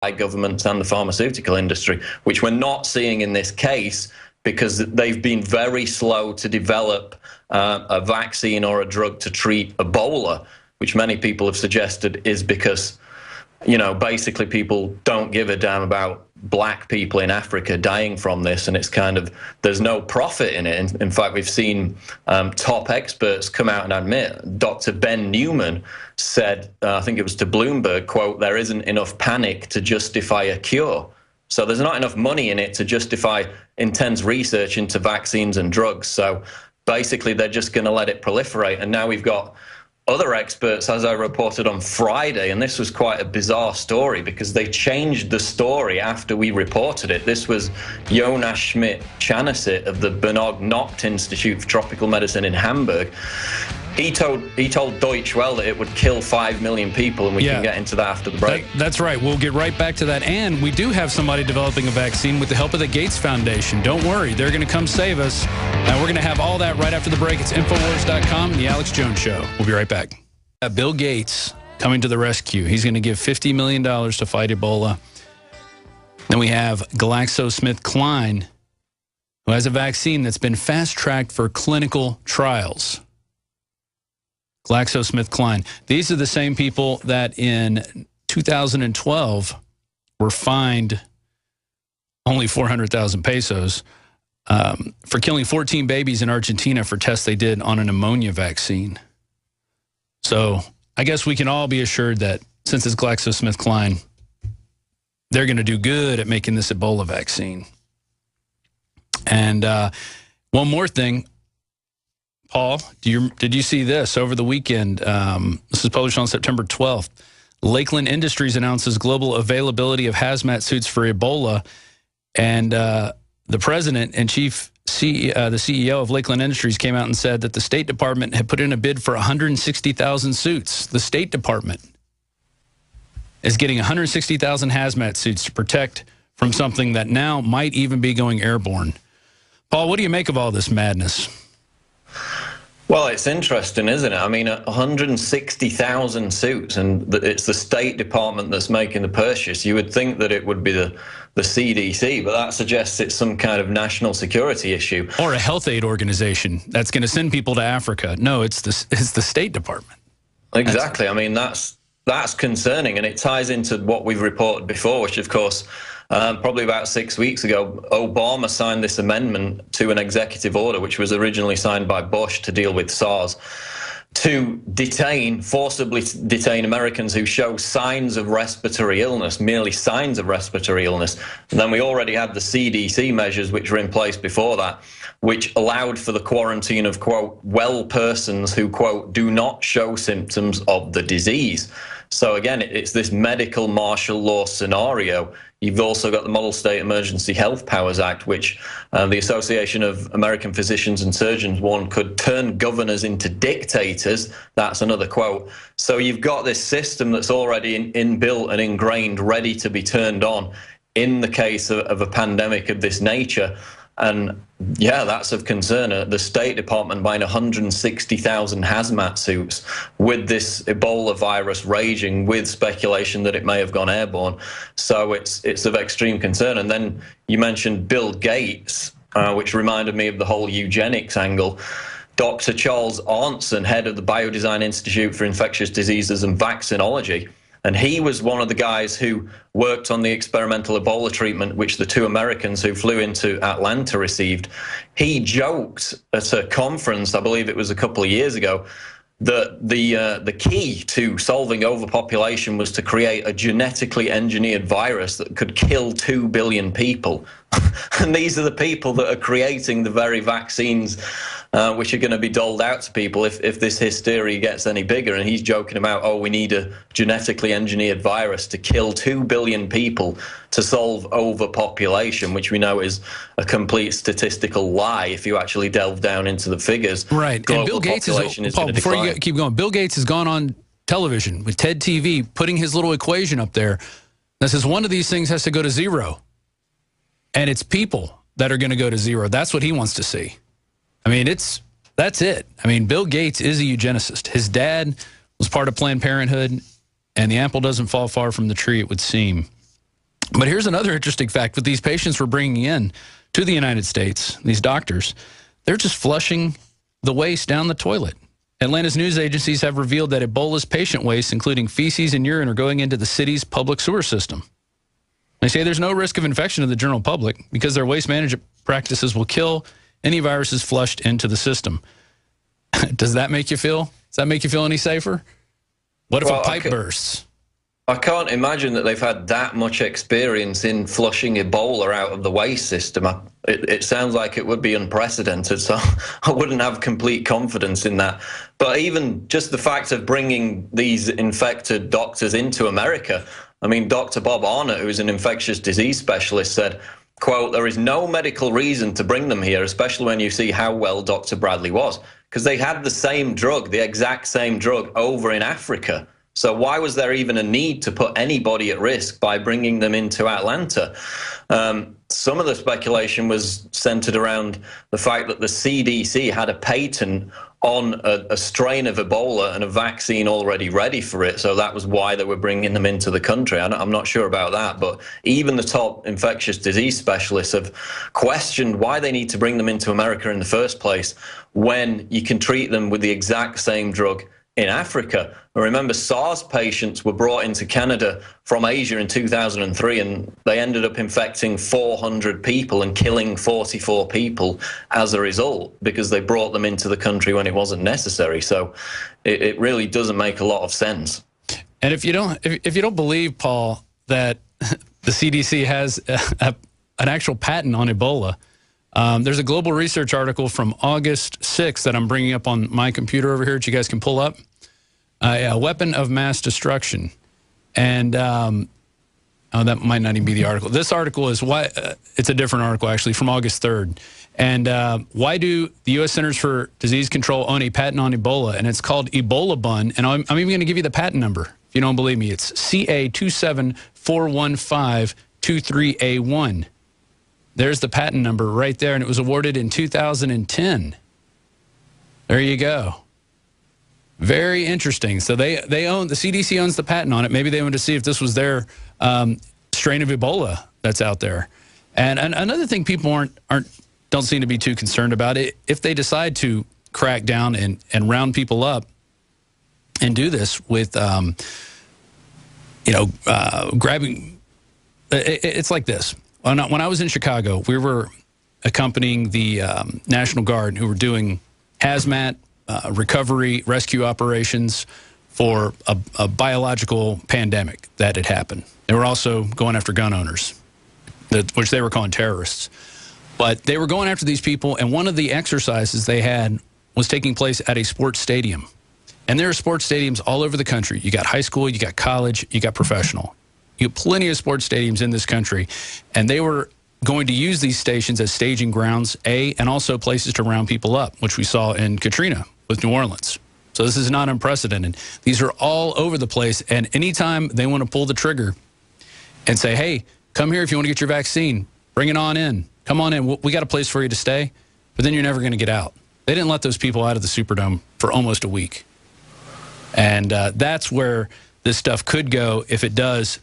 by governments and the pharmaceutical industry, which we're not seeing in this case because they've been very slow to develop a vaccine or a drug to treat Ebola, which many people have suggested is because, you know, basically people don't give a damn about black people in Africa dying from this, and it's kind of, there's no profit in it. In fact, we've seen top experts come out and admit. Dr. Ben Newman said, I think it was to Bloomberg, quote, "There isn't enough panic to justify a cure." So there's not enough money in it to justify intense research into vaccines and drugs. So basically they're just going to let it proliferate. And now we've got other experts, as I reported on Friday, and this was quite a bizarre story because they changed the story after we reported it. This was Jonas Schmidt-Chanasit of the Bernard Nocht Institute for Tropical Medicine in Hamburg. He told Deutsche Welle that it would kill 5 million people, and we can get into that after the break. That's right. We'll get right back to that. And we do have somebody developing a vaccine with the help of the Gates Foundation. Don't worry. They're going to come save us. We're going to have all that right after the break. It's Infowars.com, The Alex Jones Show. We'll be right back. Bill Gates coming to the rescue. He's going to give $50 million to fight Ebola. Then we have GlaxoSmithKline, who has a vaccine that's been fast-tracked for clinical trials. GlaxoSmithKline. These are the same people that in 2012 were fined only 400,000 pesos for killing 14 babies in Argentina for tests they did on a pneumonia vaccine. So I guess we can all be assured that since it's GlaxoSmithKline, they're going to do good at making this Ebola vaccine. And one more thing. Paul, did you see this over the weekend? This is published on September 12th. Lakeland Industries announces global availability of hazmat suits for Ebola. And the president and the CEO of Lakeland Industries came out and said that the State Department had put in a bid for 160,000 suits. The State Department is getting 160,000 hazmat suits to protect from something that now might even be going airborne. Paul, what do you make of all this madness? Well, it's interesting, isn't it? I mean, 160,000 suits, and it's the State Department that's making the purchase. You would think that it would be the CDC, but that suggests it's some kind of national security issue. Or a health aid organization that's going to send people to Africa. No, it's the State Department. Exactly. I mean, that's concerning, and it ties into what we've reported before, which, of course, probably about 6 weeks ago, Obama signed this amendment to an executive order, which was originally signed by Bush to deal with SARS, to forcibly detain Americans who show signs of respiratory illness, merely signs of respiratory illness. And then we already had the CDC measures, which were in place before that, which allowed for the quarantine of, quote, well persons who, quote, do not show symptoms of the disease. So again, it's this medical martial law scenario. You've also got the Model State Emergency Health Powers Act, which the Association of American Physicians and Surgeons warned could turn governors into dictators. That's another quote. So you've got this system that's already inbuilt and ingrained, ready to be turned on in the case of a pandemic of this nature. And yeah, that's of concern. The State Department buying 160,000 hazmat suits with this Ebola virus raging, with speculation that it may have gone airborne. So it's of extreme concern. And then you mentioned Bill Gates, which reminded me of the whole eugenics angle. Dr. Charles Arntzen, head of the Biodesign Institute for Infectious Diseases and Vaccinology, and he was one of the guys who worked on the experimental Ebola treatment, which the two Americans who flew into Atlanta received. He joked at a conference, I believe it was a couple of years ago, that the key to solving overpopulation was to create a genetically engineered virus that could kill 2 billion people. And these are the people that are creating the very vaccines which are going to be doled out to people if this hysteria gets any bigger. And he's joking about, oh, we need a genetically engineered virus to kill 2 billion people to solve overpopulation, which we know is a complete statistical lie if you actually delve down into the figures. Right. And Bill Gates is Paul, before you keep going, Bill Gates has gone on television with TED TV, putting his little equation up there that says one of these things has to go to zero. And it's people that are going to go to zero. That's what he wants to see. I mean, that's it. I mean, Bill Gates is a eugenicist. His dad was part of Planned Parenthood, and the apple doesn't fall far from the tree, it would seem. But here's another interesting fact. What these patients were bringing in to the United States, these doctors, they're just flushing the waste down the toilet. Atlanta's news agencies have revealed that Ebola's patient waste, including feces and urine, are going into the city's public sewer system. They say there's no risk of infection to the general public because their waste management practices will kill any viruses flushed into the system. Does that make you feel? Does that make you feel any safer? What if a pipe bursts? I can't imagine that they've had that much experience in flushing Ebola out of the waste system. It sounds like it would be unprecedented, so I wouldn't have complete confidence in that. But even just the fact of bringing these infected doctors into America, I mean, Dr. Bob Arnott, who's an infectious disease specialist, said, quote, "There is no medical reason to bring them here, especially when you see how well Dr. Bradley was, because they had the same drug, the exact same drug over in Africa. So why was there even a need to put anybody at risk by bringing them into Atlanta?" Some of the speculation was centered around the fact that the CDC had a patent on a strain of Ebola and a vaccine already ready for it. So that was why they were bringing them into the country. I'm not sure about that, but even the top infectious disease specialists have questioned why they need to bring them into America in the first place when you can treat them with the exact same drug in Africa. Remember, SARS patients were brought into Canada from Asia in 2003, and they ended up infecting 400 people and killing 44 people as a result because they brought them into the country when it wasn't necessary. So it really doesn't make a lot of sense. And if you don't believe, Paul, that the CDC has an actual patent on Ebola, there's a global research article from August 6th that I'm bringing up on my computer over here that you guys can pull up. A weapon of mass destruction. And oh, that might not even be the article. This article is why it's a different article, actually, from August 3rd. And why do the U.S. Centers for Disease Control own a patent on Ebola? And it's called Ebola Bun. And I'm even going to give you the patent number. If you don't believe me, it's CA2741523A1. There's the patent number right there, and it was awarded in 2010. There you go. Very interesting. So the CDC owns the patent on it. Maybe they wanted to see if this was their strain of Ebola that's out there. And another thing people don't seem to be too concerned about it. If they decide to crack down and round people up and do this with, grabbing, it's like this. When I was in Chicago, we were accompanying the National Guard who were doing hazmat, recovery, rescue operations for a biological pandemic that had happened. They were also going after gun owners, which they were calling terrorists. But they were going after these people, and one of the exercises they had was taking place at a sports stadium. And there are sports stadiums all over the country. You got high school, you got college, you got professional. You have plenty of sports stadiums in this country, and they were going to use these stations as staging grounds, and also places to round people up, which we saw in Katrina with New Orleans. So this is not unprecedented. These are all over the place, and anytime they want to pull the trigger and say, hey, come here if you want to get your vaccine, bring it on in, come on in, we got a place for you to stay, but then you're never going to get out. They didn't let those people out of the Superdome for almost a week. And that's where this stuff could go if it does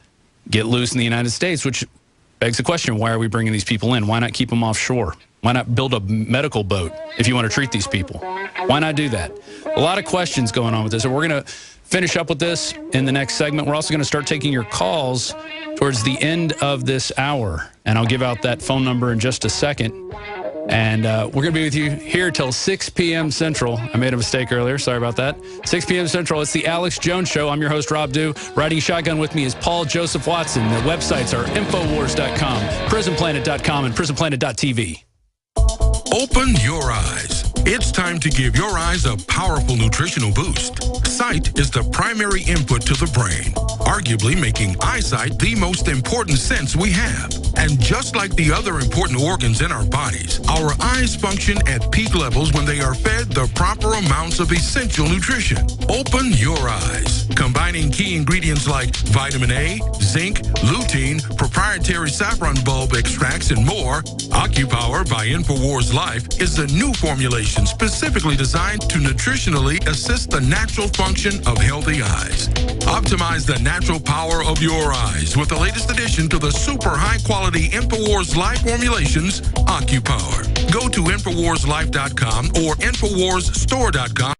get loose in the United States, which begs the question, why are we bringing these people in? Why not keep them offshore? Why not build a medical boat if you want to treat these people? Why not do that? A lot of questions going on with this. And we're going to finish up with this in the next segment. We're also going to start taking your calls towards the end of this hour. And I'll give out that phone number in just a second. And we're going to be with you here till 6 p.m. Central. I made a mistake earlier. Sorry about that. 6 p.m. Central. It's the Alex Jones Show. I'm your host, Rob Dew. Riding shotgun with me is Paul Joseph Watson. The websites are Infowars.com, PrisonPlanet.com, and PrisonPlanet.tv. Open your eyes. It's time to give your eyes a powerful nutritional boost. Sight is the primary input to the brain, arguably making eyesight the most important sense we have. And just like the other important organs in our bodies, our eyes function at peak levels when they are fed the proper amounts of essential nutrition. Open your eyes. Combining key ingredients like vitamin A, zinc, lutein, proprietary saffron bulb extracts, and more, OcuPower by InfoWars Life is the new formulation formulation specifically designed to nutritionally assist the natural function of healthy eyes. Optimize the natural power of your eyes with the latest addition to the super high-quality InfoWars Life formulations, OcuPower. Go to InfoWarsLife.com or InfoWarsStore.com.